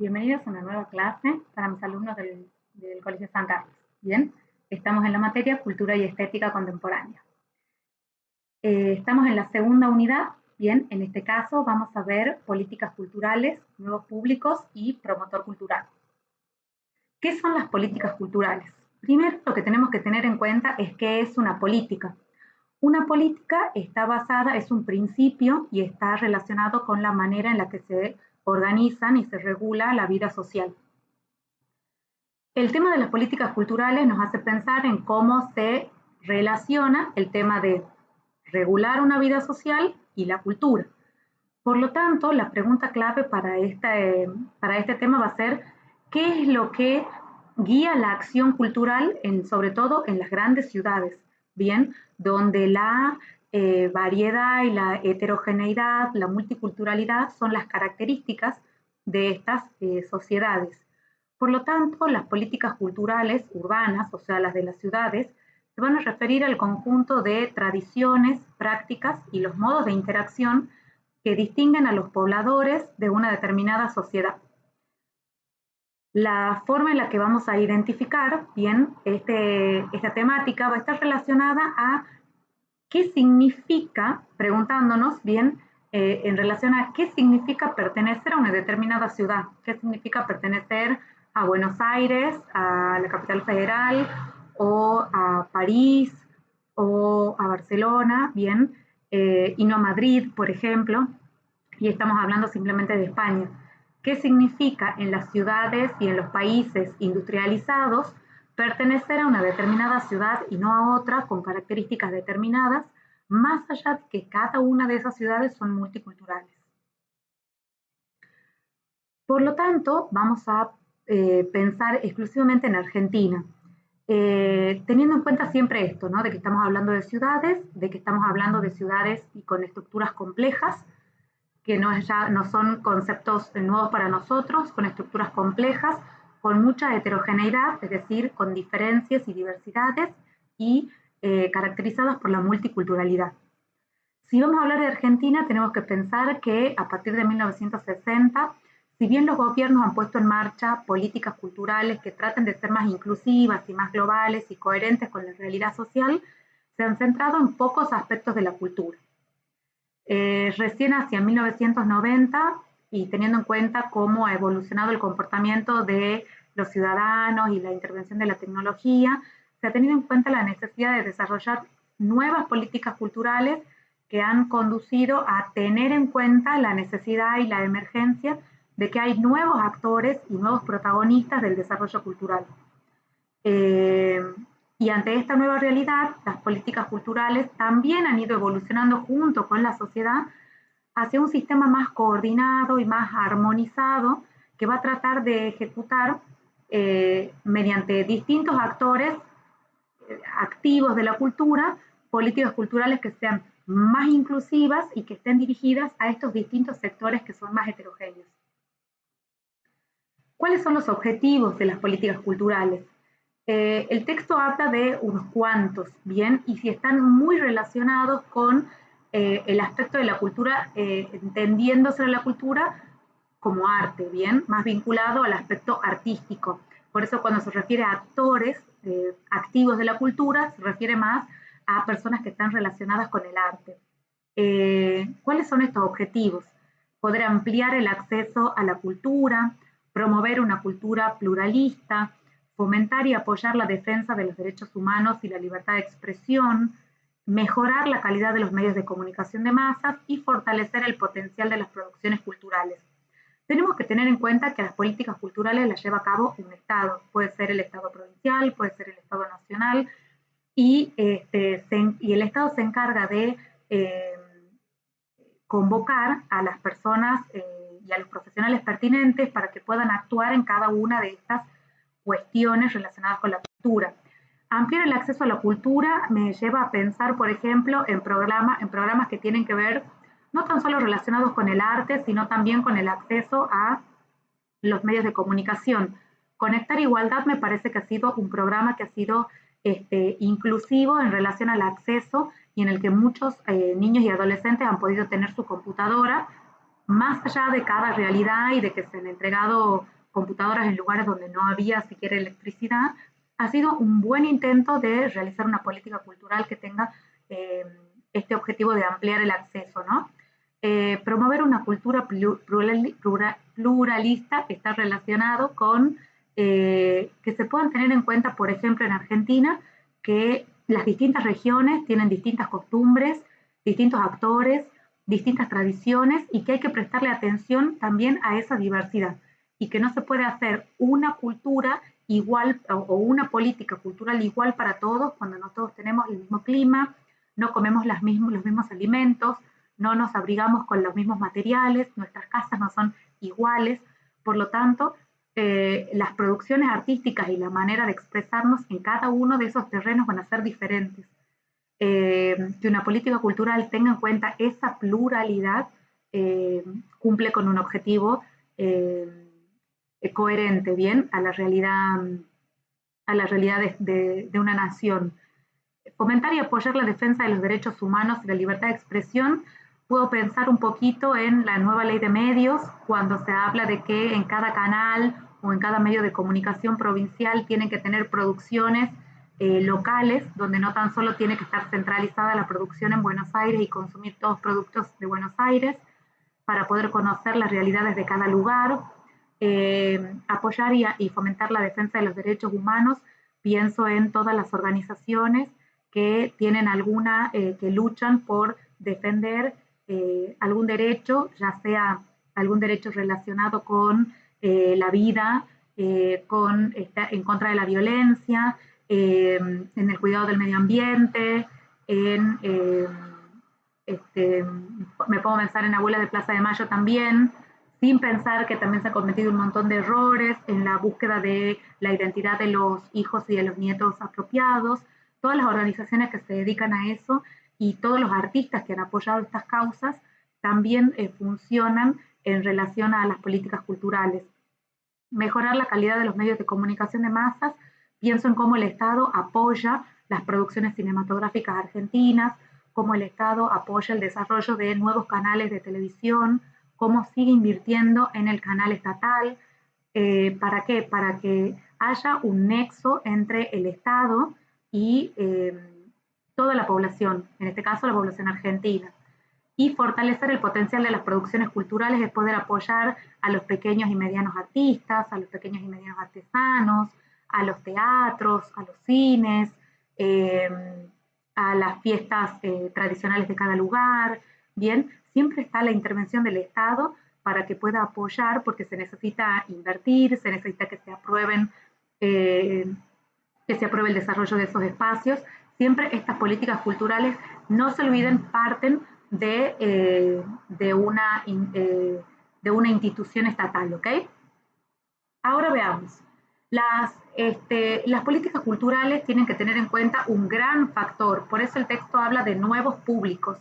Bienvenidos a una nueva clase para mis alumnos del Colegio San Carlos. Bien, estamos en la materia Cultura y Estética Contemporánea. Estamos en la segunda unidad. Bien, en este caso vamos a ver políticas culturales, nuevos públicos y promotor cultural. ¿Qué son las políticas culturales? Primero, lo que tenemos que tener en cuenta es qué es una política. Una política está basada, es un principio y está relacionado con la manera en la que se organizan y se regula la vida social. El tema de las políticas culturales nos hace pensar en cómo se relaciona el tema de regular una vida social y la cultura. Por lo tanto, la pregunta clave para este tema va a ser ¿qué es lo que guía la acción cultural, sobre todo en las grandes ciudades? Bien, donde la variedad y la heterogeneidad, la multiculturalidad son las características de estas sociedades. Por lo tanto, las políticas culturales urbanas, o sea, las de las ciudades, se van a referir al conjunto de tradiciones, prácticas y los modos de interacción que distinguen a los pobladores de una determinada sociedad. La forma en la que vamos a identificar bien esta temática va a estar relacionada a qué significa, preguntándonos bien, en relación a qué significa pertenecer a una determinada ciudad, qué significa pertenecer a Buenos Aires, a la capital federal, o a París, o a Barcelona, bien, y no a Madrid, por ejemplo, y estamos hablando simplemente de España. ¿Qué significa en las ciudades y en los países industrializados pertenecer a una determinada ciudad y no a otra con características determinadas, más allá de que cada una de esas ciudades son multiculturales? Por lo tanto, vamos a pensar exclusivamente en Argentina, teniendo en cuenta siempre esto, ¿no? De que estamos hablando de ciudades, de que estamos hablando de ciudades y con estructuras complejas, que no son conceptos nuevos para nosotros, con estructuras complejas, con mucha heterogeneidad, es decir, con diferencias y diversidades y caracterizadas por la multiculturalidad. Si vamos a hablar de Argentina, tenemos que pensar que a partir de 1960, si bien los gobiernos han puesto en marcha políticas culturales que traten de ser más inclusivas y más globales y coherentes con la realidad social, se han centrado en pocos aspectos de la cultura. Recién hacia 1990, y teniendo en cuenta cómo ha evolucionado el comportamiento de los ciudadanos y la intervención de la tecnología, se ha tenido en cuenta la necesidad de desarrollar nuevas políticas culturales que han conducido a tener en cuenta la necesidad y la emergencia de que hay nuevos actores y nuevos protagonistas del desarrollo cultural. Y ante esta nueva realidad, las políticas culturales también han ido evolucionando junto con la sociedad hacia un sistema más coordinado y más armonizado que va a tratar de ejecutar mediante distintos actores activos de la cultura, políticas culturales que sean más inclusivas y que estén dirigidas a estos distintos sectores que son más heterogéneos. ¿Cuáles son los objetivos de las políticas culturales? El texto habla de unos cuantos, ¿bien? Y si están muy relacionados con el aspecto de la cultura, entendiéndose la cultura como arte, ¿bien? Más vinculado al aspecto artístico. Por eso cuando se refiere a actores activos de la cultura, se refiere más a personas que están relacionadas con el arte. ¿Cuáles son estos objetivos? Poder ampliar el acceso a la cultura, promover una cultura pluralista, fomentar y apoyar la defensa de los derechos humanos y la libertad de expresión, mejorar la calidad de los medios de comunicación de masas y fortalecer el potencial de las producciones culturales. Tenemos que tener en cuenta que las políticas culturales las lleva a cabo un Estado, puede ser el Estado provincial, puede ser el Estado nacional, y el Estado se encarga de convocar a las personas y a los profesionales pertinentes para que puedan actuar en cada una de estas cuestiones relacionadas con la cultura. Ampliar el acceso a la cultura me lleva a pensar, por ejemplo, en programas que tienen que ver no tan solo relacionados con el arte, sino también con el acceso a los medios de comunicación. Conectar Igualdad me parece que ha sido un programa que ha sido inclusivo en relación al acceso y en el que muchos niños y adolescentes han podido tener su computadora más allá de cada realidad y de que se han entregado computadoras en lugares donde no había siquiera electricidad, ha sido un buen intento de realizar una política cultural que tenga este objetivo de ampliar el acceso, ¿no? Promover una cultura pluralista está relacionado con que se puedan tener en cuenta, por ejemplo, en Argentina, que las distintas regiones tienen distintas costumbres, distintos actores, distintas tradiciones y que hay que prestarle atención también a esa diversidad y que no se puede hacer una cultura igual o una política cultural igual para todos cuando no todos tenemos el mismo clima, no comemos los mismos alimentos, no nos abrigamos con los mismos materiales, nuestras casas no son iguales, por lo tanto, las producciones artísticas y la manera de expresarnos en cada uno de esos terrenos van a ser diferentes. Que una política cultural tenga en cuenta esa pluralidad cumple con un objetivo coherente, bien, a la realidad de una nación. Fomentar y apoyar la defensa de los derechos humanos y la libertad de expresión. Puedo pensar un poquito en la nueva ley de medios, cuando se habla de que en cada canal o en cada medio de comunicación provincial tienen que tener producciones locales, donde no tan solo tiene que estar centralizada la producción en Buenos Aires y consumir todos productos de Buenos Aires, para poder conocer las realidades de cada lugar, apoyar y fomentar la defensa de los derechos humanos. Pienso en todas las organizaciones que tienen que luchan por defender algún derecho, ya sea algún derecho relacionado con la vida, en contra de la violencia, en el cuidado del medio ambiente, me puedo pensar en Abuela de Plaza de Mayo también, sin pensar que también se ha cometido un montón de errores en la búsqueda de la identidad de los hijos y de los nietos apropiados. Todas las organizaciones que se dedican a eso y todos los artistas que han apoyado estas causas también funcionan en relación a las políticas culturales. Mejorar la calidad de los medios de comunicación de masas. Pienso en cómo el Estado apoya las producciones cinematográficas argentinas, cómo el Estado apoya el desarrollo de nuevos canales de televisión, cómo sigue invirtiendo en el canal estatal. ¿Para qué? Para que haya un nexo entre el Estado y toda la población, en este caso la población argentina. Y fortalecer el potencial de las producciones culturales es poder apoyar a los pequeños y medianos artistas, a los pequeños y medianos artesanos, a los teatros, a los cines, a las fiestas tradicionales de cada lugar. Bien, siempre está la intervención del Estado para que pueda apoyar, porque se necesita invertir, se necesita que se aprueben, que se apruebe el desarrollo de esos espacios. Siempre estas políticas culturales, no se olviden, parten de una institución estatal, ¿ok? Ahora veamos. Las políticas culturales tienen que tener en cuenta un gran factor, por eso el texto habla de nuevos públicos,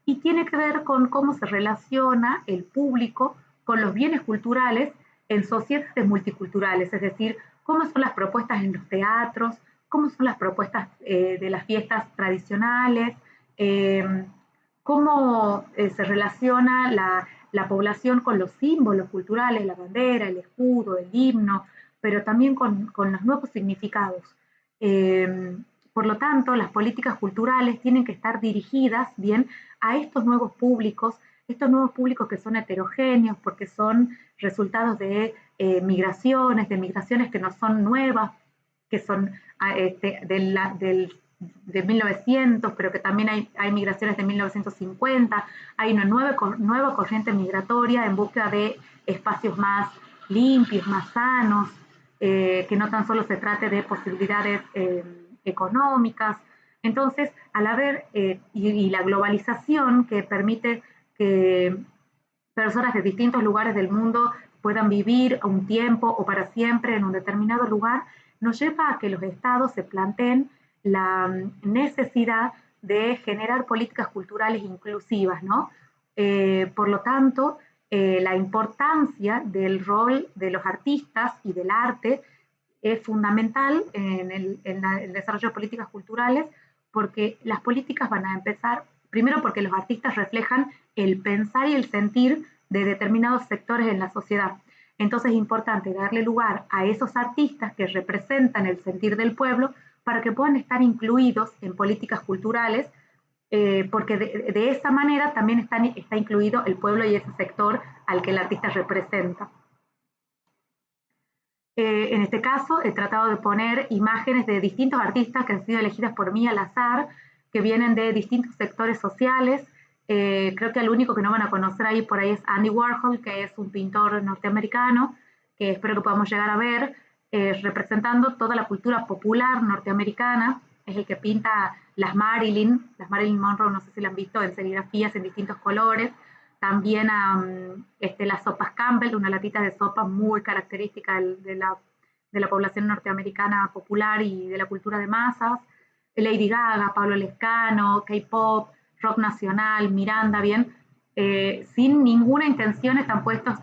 y tiene que ver con cómo se relaciona el público con los bienes culturales en sociedades multiculturales, es decir, cómo son las propuestas en los teatros, cómo son las propuestas de las fiestas tradicionales, cómo se relaciona la población con los símbolos culturales, la bandera, el escudo, el himno, pero también con los nuevos significados. Por lo tanto, las políticas culturales tienen que estar dirigidas bien a estos nuevos públicos que son heterogéneos, porque son resultados de migraciones que no son nuevas, que son de 1900, pero que también hay migraciones de 1950, hay una nueva corriente migratoria en búsqueda de espacios más limpios, más sanos, que no tan solo se trate de posibilidades económicas. Entonces, al haber, y la globalización que permite que personas de distintos lugares del mundo puedan vivir un tiempo o para siempre en un determinado lugar, nos lleva a que los estados se planteen la necesidad de generar políticas culturales inclusivas, ¿no? Por lo tanto, la importancia del rol de los artistas y del arte es fundamental en el desarrollo de políticas culturales, porque las políticas van a empezar, primero porque los artistas reflejan el pensar y el sentir de determinados sectores en la sociedad. Entonces es importante darle lugar a esos artistas que representan el sentir del pueblo para que puedan estar incluidos en políticas culturales, porque de esa manera también está incluido el pueblo y ese sector al que el artista representa. En este caso he tratado de poner imágenes de distintos artistas que han sido elegidas por mí al azar, que vienen de distintos sectores sociales. Creo que el único que no van a conocer ahí por ahí es Andy Warhol, que es un pintor norteamericano, que espero que podamos llegar a ver, representando toda la cultura popular norteamericana. Es el que pinta las Marilyn Monroe, no sé si la han visto en serigrafías en distintos colores. También las sopas Campbell, una latita de sopa muy característica de la población norteamericana popular y de la cultura de masas. Lady Gaga, Pablo Lescano, K-pop, rock nacional, Miranda, bien, sin ninguna intención están puestos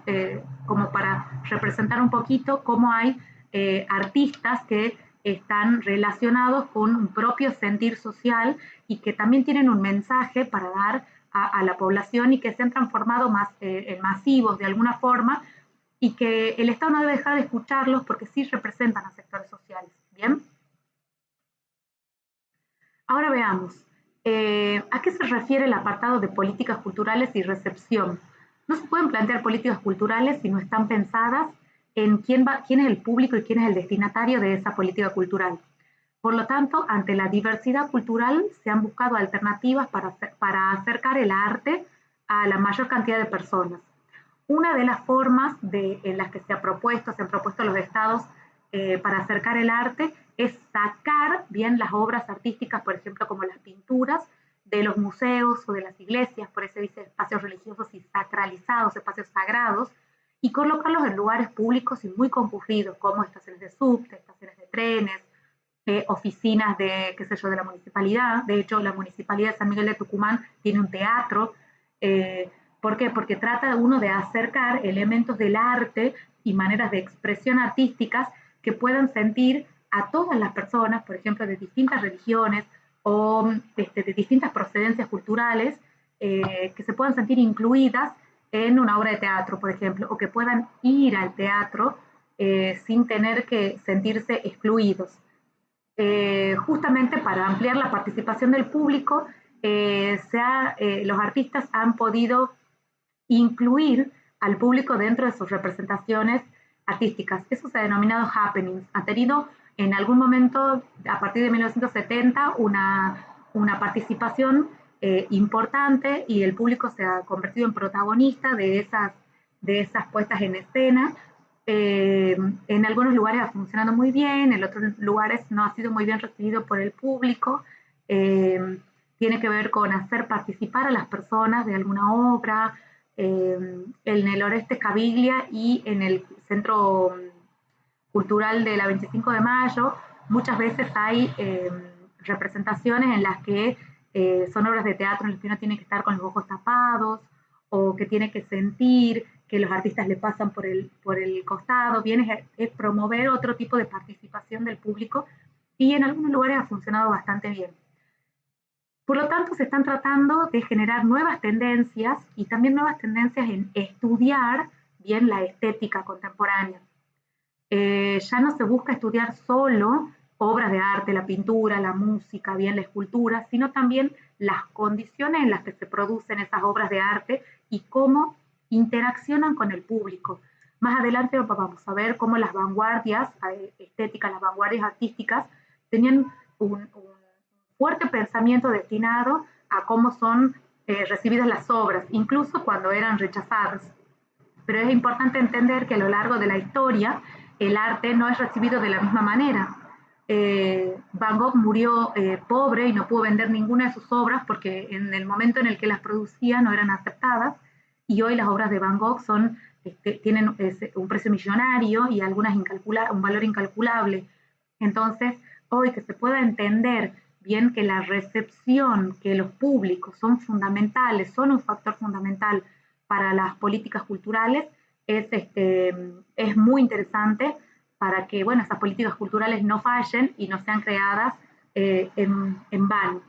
como para representar un poquito cómo hay artistas que están relacionados con un propio sentir social y que también tienen un mensaje para dar a la población y que se han transformado en masivos de alguna forma y que el Estado no debe dejar de escucharlos porque sí representan a sectores sociales. ¿Bien? Ahora veamos, ¿a qué se refiere el apartado de políticas culturales y recepción? No se pueden plantear políticas culturales si no están pensadas en quién es el público y quién es el destinatario de esa política cultural. Por lo tanto, ante la diversidad cultural se han buscado alternativas para acercar el arte a la mayor cantidad de personas. Una de las formas en las que se han propuesto los estados para acercar el arte es sacar bien las obras artísticas, por ejemplo, como las pinturas, de los museos o de las iglesias, por eso dice espacios religiosos y sacralizados, espacios sagrados, y colocarlos en lugares públicos y muy concurridos, como estaciones de subte, estaciones de trenes, oficinas de, qué sé yo, de la municipalidad. De hecho, la municipalidad de San Miguel de Tucumán tiene un teatro. ¿Por qué? Porque trata uno de acercar elementos del arte y maneras de expresión artísticas que puedan sentir a todas las personas, por ejemplo, de distintas religiones o de distintas procedencias culturales, que se puedan sentir incluidas en una obra de teatro, por ejemplo, o que puedan ir al teatro sin tener que sentirse excluidos. Justamente para ampliar la participación del público, los artistas han podido incluir al público dentro de sus representaciones artísticas. Eso se ha denominado happenings. Ha tenido en algún momento, a partir de 1970, una participación importante y el público se ha convertido en protagonista de esas puestas en escena. En algunos lugares ha funcionado muy bien, en otros lugares no ha sido muy bien recibido por el público. Tiene que ver con hacer participar a las personas de alguna obra. En el Orestes Caviglia y en el Centro Cultural de la 25 de Mayo, muchas veces hay representaciones en las que son obras de teatro en las que uno tiene que estar con los ojos tapados o que tiene que sentir que los artistas le pasan por el costado. Bien, es promover otro tipo de participación del público y en algunos lugares ha funcionado bastante bien. Por lo tanto, se están tratando de generar nuevas tendencias y también nuevas tendencias en estudiar bien la estética contemporánea. Ya no se busca estudiar solo obras de arte, la pintura, la música, bien la escultura, sino también las condiciones en las que se producen esas obras de arte y cómo interaccionan con el público. Más adelante vamos a ver cómo las vanguardias estéticas, las vanguardias artísticas, tenían un fuerte pensamiento destinado a cómo son recibidas las obras, incluso cuando eran rechazadas. Pero es importante entender que a lo largo de la historia el arte no es recibido de la misma manera. Van Gogh murió pobre y no pudo vender ninguna de sus obras porque en el momento en el que las producía no eran aceptadas, y hoy las obras de Van Gogh tienen un precio millonario y algunas un valor incalculable. Entonces, hoy que se pueda entender bien que la recepción, que los públicos son fundamentales, son un factor fundamental para las políticas culturales, es muy interesante para que, bueno, esas políticas culturales no fallen y no sean creadas en vano.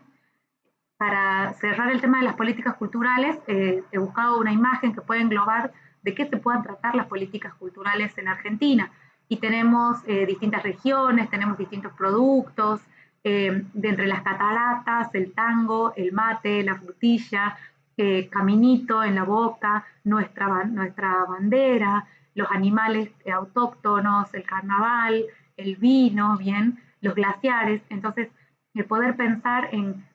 Para cerrar el tema de las políticas culturales, he buscado una imagen que pueda englobar de qué se puedan tratar las políticas culturales en Argentina. Y tenemos distintas regiones, tenemos distintos productos, de entre las cataratas, el tango, el mate, la frutilla, caminito en la boca, nuestra bandera, los animales autóctonos, el carnaval, el vino, bien, los glaciares. Entonces, poder pensar en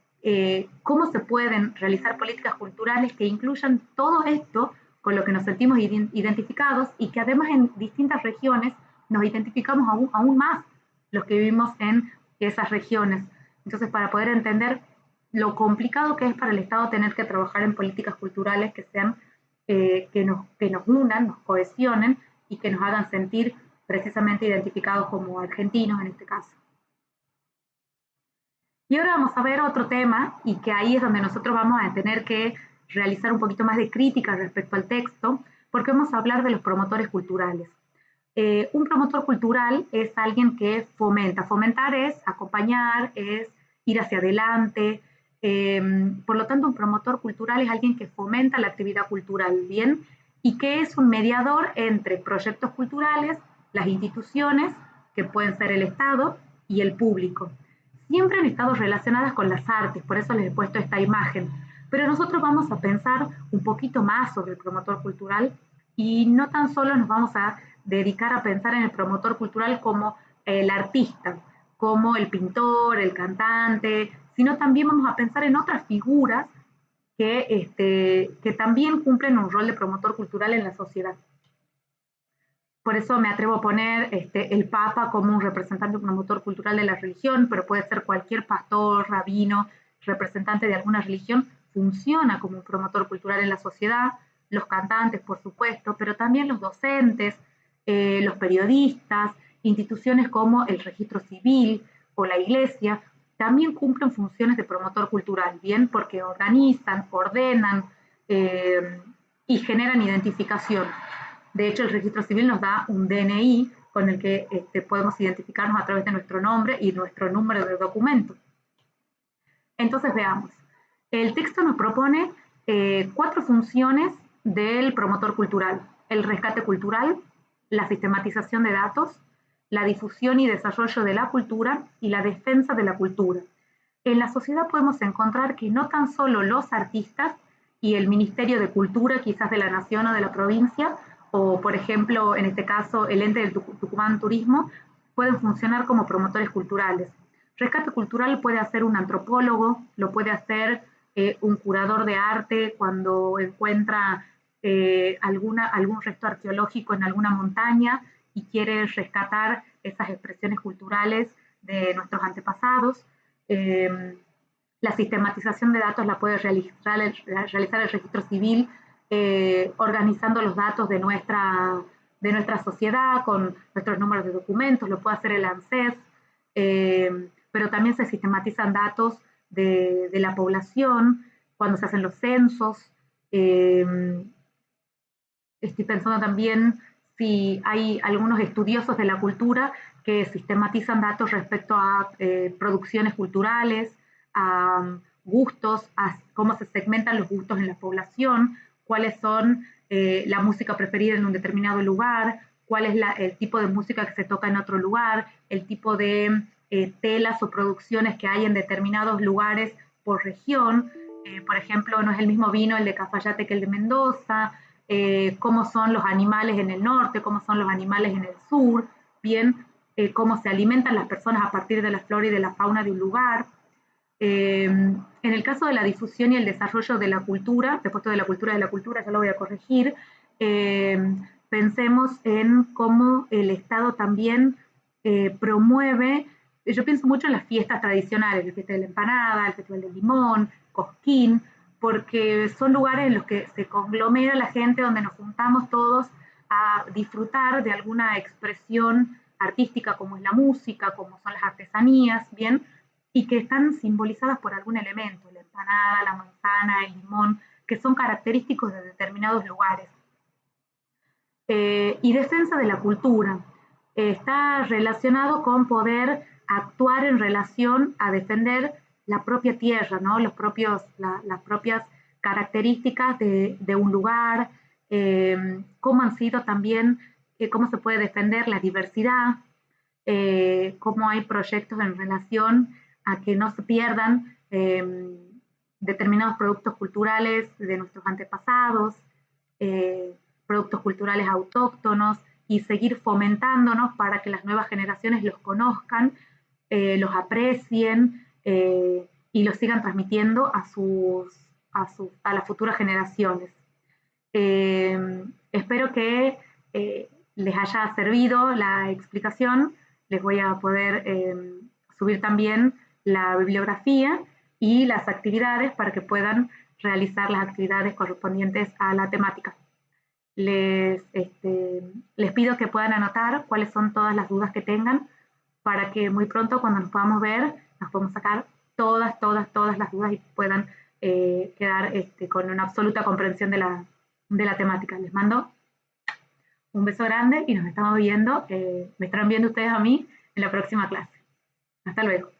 cómo se pueden realizar políticas culturales que incluyan todo esto con lo que nos sentimos identificados y que además en distintas regiones nos identificamos aún más los que vivimos en esas regiones. Entonces, para poder entender lo complicado que es para el Estado tener que trabajar en políticas culturales que sean que nos unan, nos cohesionen y que nos hagan sentir precisamente identificados como argentinos en este caso. Y ahora vamos a ver otro tema, y que ahí es donde nosotros vamos a tener que realizar un poquito más de crítica respecto al texto, porque vamos a hablar de los promotores culturales. Un promotor cultural es alguien que fomenta. Fomentar es acompañar, es ir hacia adelante. Por lo tanto, un promotor cultural es alguien que fomenta la actividad cultural, ¿bien? Y que es un mediador entre proyectos culturales, las instituciones, que pueden ser el Estado, y el público. Siempre han estado relacionadas con las artes, por eso les he puesto esta imagen. Pero nosotros vamos a pensar un poquito más sobre el promotor cultural y no tan solo nos vamos a dedicar a pensar en el promotor cultural como el artista, como el pintor, el cantante, sino también vamos a pensar en otras figuras que también cumplen un rol de promotor cultural en la sociedad. Por eso me atrevo a poner el Papa como un representante, un promotor cultural de la religión, pero puede ser cualquier pastor, rabino, representante de alguna religión, funciona como un promotor cultural en la sociedad, los cantantes, por supuesto, pero también los docentes, los periodistas, instituciones como el registro civil o la iglesia, también cumplen funciones de promotor cultural, bien, porque organizan, ordenan y generan identificación. De hecho, el registro civil nos da un DNI con el que podemos identificarnos a través de nuestro nombre y nuestro número de documento. Entonces, veamos. El texto nos propone 4 funciones del promotor cultural: el rescate cultural, la sistematización de datos, la difusión y desarrollo de la cultura y la defensa de la cultura. En la sociedad podemos encontrar que no tan solo los artistas y el Ministerio de Cultura, quizás de la nación o de la provincia, o por ejemplo, en este caso, el ente del Tucumán Turismo, pueden funcionar como promotores culturales. Rescate cultural puede hacer un antropólogo, lo puede hacer un curador de arte cuando encuentra algún resto arqueológico en alguna montaña y quiere rescatar esas expresiones culturales de nuestros antepasados. La sistematización de datos la puede realizar el registro civil, organizando los datos de nuestra sociedad con nuestros números de documentos, lo puede hacer el ANSES, pero también se sistematizan datos de la población cuando se hacen los censos. Estoy pensando también si hay algunos estudiosos de la cultura que sistematizan datos respecto a producciones culturales, a gustos, a cómo se segmentan los gustos en la población, cuáles son la música preferida en un determinado lugar, cuál es el tipo de música que se toca en otro lugar, el tipo de telas o producciones que hay en determinados lugares por región. Por ejemplo, no es el mismo vino el de Cafayate que el de Mendoza, cómo son los animales en el norte, cómo son los animales en el sur, bien, cómo se alimentan las personas a partir de la flora y de la fauna de un lugar. En el caso de la difusión y el desarrollo de la cultura, después de la cultura, ya lo voy a corregir, pensemos en cómo el Estado también promueve. Yo pienso mucho en las fiestas tradicionales, la fiesta de la empanada, el festival del limón, Cosquín, porque son lugares en los que se conglomera la gente, donde nos juntamos todos a disfrutar de alguna expresión artística como es la música, como son las artesanías, bien, y que están simbolizadas por algún elemento, la empanada, la manzana, el limón, que son característicos de determinados lugares. Y defensa de la cultura. Está relacionado con poder actuar en relación a defender la propia tierra, ¿no? Las propias características de un lugar, cómo han sido también, cómo se puede defender la diversidad, cómo hay proyectos en relación a que no se pierdan determinados productos culturales de nuestros antepasados, productos culturales autóctonos, y seguir fomentándonos para que las nuevas generaciones los conozcan, los aprecien y los sigan transmitiendo a las futuras generaciones. Espero que les haya servido la explicación. Les voy a poder subir también la bibliografía y las actividades para que puedan realizar las actividades correspondientes a la temática. Les pido que puedan anotar cuáles son todas las dudas que tengan para que muy pronto, cuando nos podamos ver, nos podamos sacar todas las dudas y puedan quedar con una absoluta comprensión de la temática. Les mando un beso grande y nos estamos viendo, me estarán viendo ustedes a mí en la próxima clase. Hasta luego.